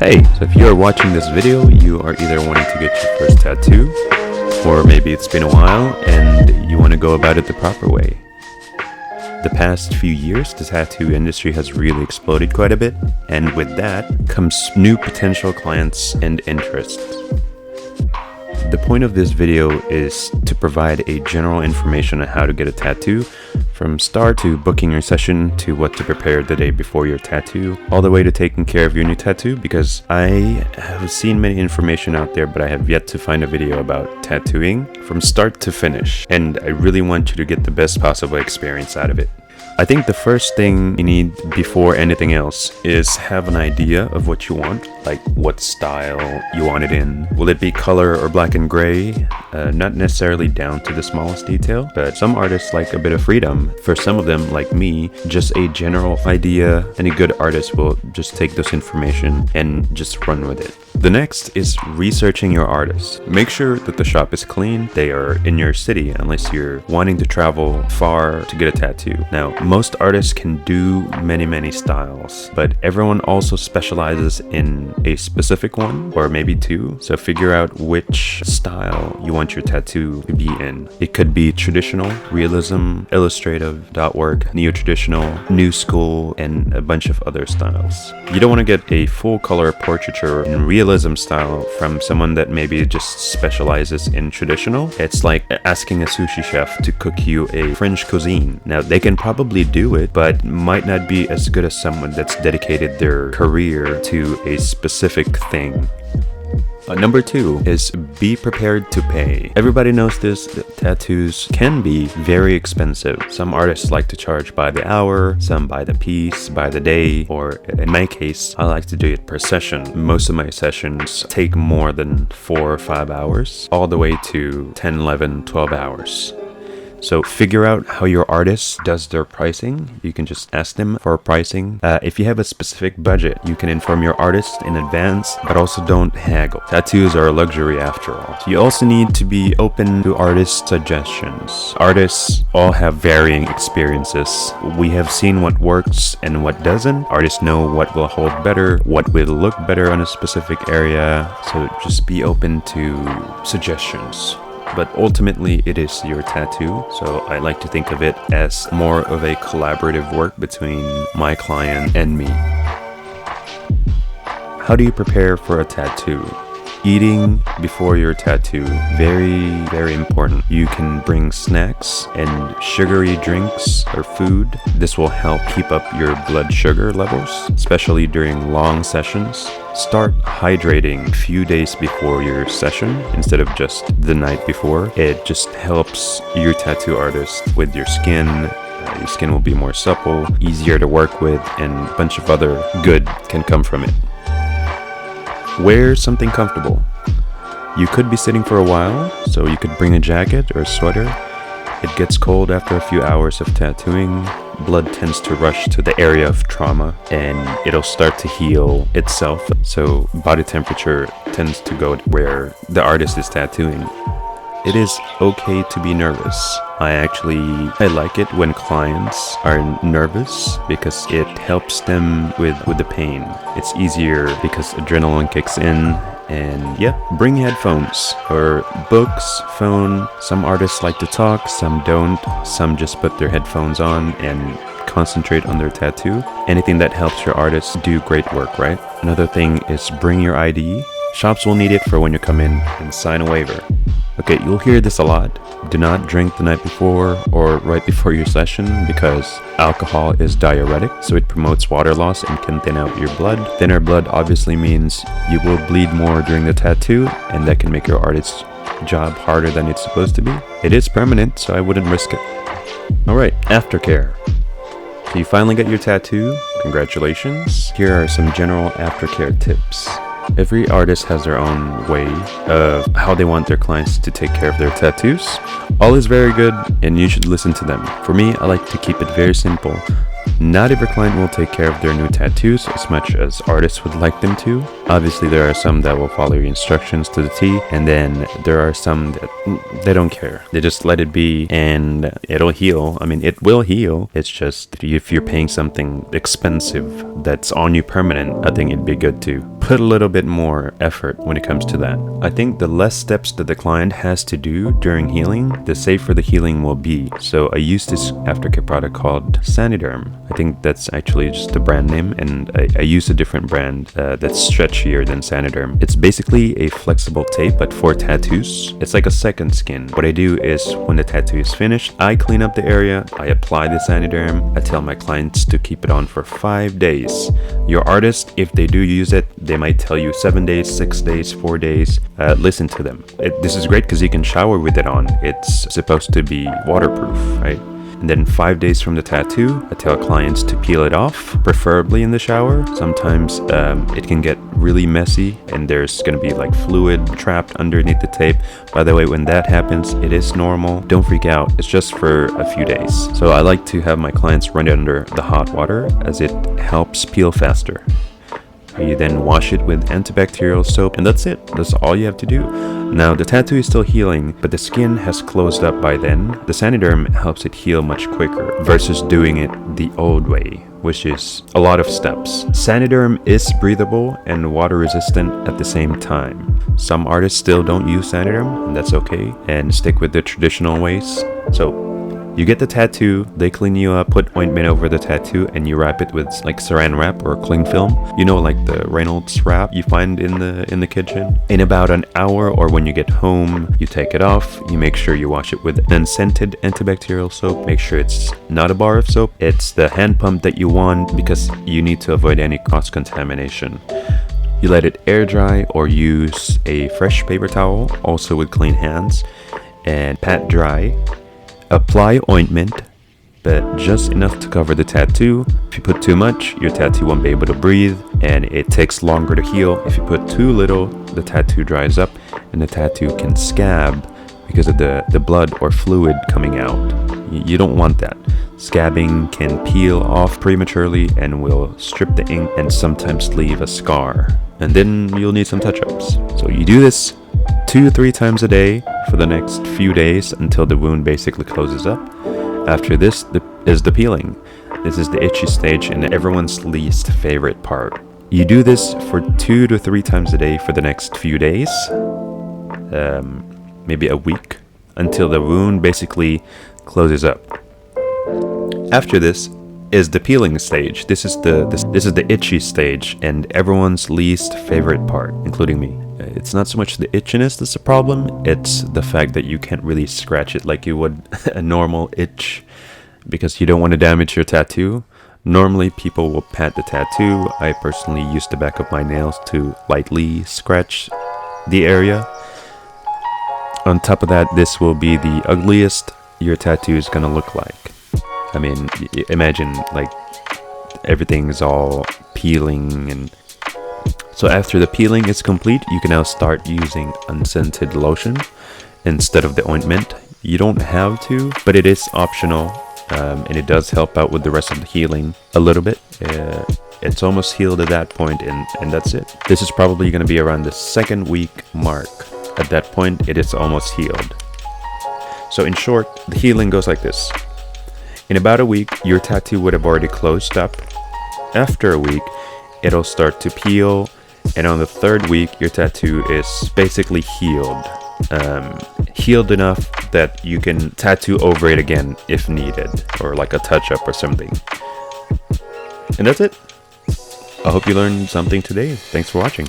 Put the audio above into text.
Hey, so if you are watching this video, you are either wanting to get your first tattoo, or maybe it's been a while and you want to go about it the proper way. The past few years, the tattoo industry has really exploded quite a bit, and with that comes new potential clients and interests. The point of this video is to provide a general information on how to get a tattoo, from start to booking your session to what to prepare the day before your tattoo, all the way to taking care of your new tattoo, because I have seen many information out there, but I have yet to find a video about tattooing from start to finish, and I really want you to get the best possible experience out of it. I think the first thing you need before anything else is have an idea of what you want, like what style you want it in. Will it be color or black and gray? Not necessarily down to the smallest detail, but some artists like a bit of freedom. For some of them, like me, just a general idea. Any good artist will just take this information and just run with it. The next is researching your artist. Make sure that the shop is clean, they are in your city unless you're wanting to travel far to get a tattoo. Now, most artists can do many styles, but everyone also specializes in a specific one or maybe two. So figure out which style you want your tattoo to be in. It could be traditional, realism, illustrative, dot work, neo-traditional, new school, and a bunch of other styles. You don't want to get a full color portraiture in realism style from someone that maybe just specializes in traditional. It's like asking a sushi chef to cook you a French cuisine. Now, they can probably do it, but might not be as good as someone that's dedicated their career to a specific thing. Number 2 is be prepared to pay. Everybody knows this, that tattoos can be very expensive. Some artists like to charge by the hour, some by the piece, by the day, or in my case, I like to do it per session. Most of my sessions take more than 4 or 5 hours, all the way to 10, 11, 12 hours. So figure out how your artist does their pricing. You can just ask them for pricing. If you have a specific budget, you can inform your artist in advance, but also don't haggle. Tattoos are a luxury after all. So you also need to be open to artist suggestions. Artists all have varying experiences. We have seen what works and what doesn't. Artists know what will hold better, what will look better on a specific area. So just be open to suggestions. But ultimately, it is your tattoo, so I like to think of it as more of a collaborative work between my client and me. How do you prepare for a tattoo? Eating before your tattoo, very important. You can bring snacks and sugary drinks or food. This will help keep up your blood sugar levels, especially during long sessions. Start hydrating a few days before your session instead of just the night before. It just helps your tattoo artist with your skin. Your skin will be more supple, easier to work with, and a bunch of other good can come from it. Wear something comfortable. You could be sitting for a while, so you could bring a jacket or a sweater. It gets cold after a few hours of tattooing. Blood tends to rush to the area of trauma and it'll start to heal itself. So body temperature tends to go where the artist is tattooing. It is okay to be nervous. I like it when clients are nervous because it helps them with the pain. It's easier because adrenaline kicks in. And yeah, bring headphones or books, phone. Some artists like to talk, some don't. Some just put their headphones on and concentrate on their tattoo. Anything that helps your artist do great work, right? Another thing is bring your ID. Shops will need it for when you come in and sign a waiver. Okay, you'll hear this a lot. Do not drink the night before or right before your session because alcohol is diuretic, so it promotes water loss and can thin out your blood. Thinner blood obviously means you will bleed more during the tattoo, and that can make your artist's job harder than it's supposed to be. It is permanent, so I wouldn't risk it. Alright, aftercare. So you finally got your tattoo. Congratulations. Here are some general aftercare tips. Every artist has their own way of how they want their clients to take care of their tattoos. All is very good and you should listen to them. For me, I like to keep it very simple. Not every client will take care of their new tattoos as much as artists would like them to. Obviously, there are some that will follow your instructions to the T, and then there are some that they don't care. They just let it be and it'll heal. I mean, it will heal. It's just if you're paying something expensive that's on you permanent, I think it'd be good to put a little bit more effort when it comes to that. I think the less steps that the client has to do during healing, the safer the healing will be. So I use this aftercare product called Saniderm. I think that's actually just the brand name, and I use a different brand that's stretchier than Saniderm. It's basically a flexible tape, but for tattoos. It's like a second skin. What I do is when the tattoo is finished, I clean up the area, I apply the Saniderm, I tell my clients to keep it on for 5 days. Your artist, if they do use it, they might tell you 7 days, 6 days, 4 days. Listen to them. This is great because you can shower with it on. It's supposed to be waterproof, right? And then 5 days from the tattoo, I tell clients to peel it off, preferably in the shower. Sometimes it can get really messy and there's gonna be like fluid trapped underneath the tape. By the way, when that happens, it is normal. Don't freak out, it's just for a few days. So I like to have my clients run it under the hot water as it helps peel faster. You then wash it with antibacterial soap, and that's it. That's all you have to do. Now, the tattoo is still healing, but the skin has closed up by then. The Saniderm helps it heal much quicker versus doing it the old way, which is a lot of steps. Saniderm is breathable and water resistant at the same time. Some artists still don't use Saniderm, and that's okay, and stick with the traditional ways. So you get the tattoo, they clean you up, put ointment over the tattoo, and you wrap it with like saran wrap or cling film. You know, like the Reynolds wrap you find in the kitchen. In about an hour, or when you get home, you take it off. You make sure you wash it with unscented antibacterial soap. Make sure it's not a bar of soap. It's the hand pump that you want because you need to avoid any cross-contamination. You let it air dry or use a fresh paper towel, also with clean hands, and pat dry. Apply ointment, but just enough to cover the tattoo. If you put too much, your tattoo won't be able to breathe and it takes longer to heal. If you put too little, the tattoo dries up and the tattoo can scab because of the blood or fluid coming out. You don't want that. Scabbing can peel off prematurely and will strip the ink and sometimes leave a scar. And then you'll need some touch-ups. So you do this 2 to 3 times a day for the next few days until the wound basically closes up. After this is the peeling. This is the itchy stage and everyone's least favorite part. You do this for 2 to 3 times a day for the next few days, maybe a week, until the wound basically closes up. After this is the peeling stage. This is the itchy stage and everyone's least favorite part, including me. It's not so much the itchiness that's the problem, it's the fact that you can't really scratch it like you would a normal itch because you don't want to damage your tattoo. Normally people will pat the tattoo. I personally use the back of my nails to lightly scratch the area. On top of that, this will be the ugliest your tattoo is gonna look like. I mean, imagine like everything's all peeling. And so after the peeling is complete, you can now start using unscented lotion instead of the ointment. You don't have to, but it is optional, and it does help out with the rest of the healing a little bit. It's almost healed at that point, and that's it. This is probably going to be around the 2nd week mark. At that point, it is almost healed. So in short, the healing goes like this. In about a week, your tattoo would have already closed up. After a week, it'll start to peel. And on the 3rd week, your tattoo is basically healed. Healed enough that you can tattoo over it again if needed, or like a touch-up or something. And that's it. I hope you learned something today. Thanks for watching.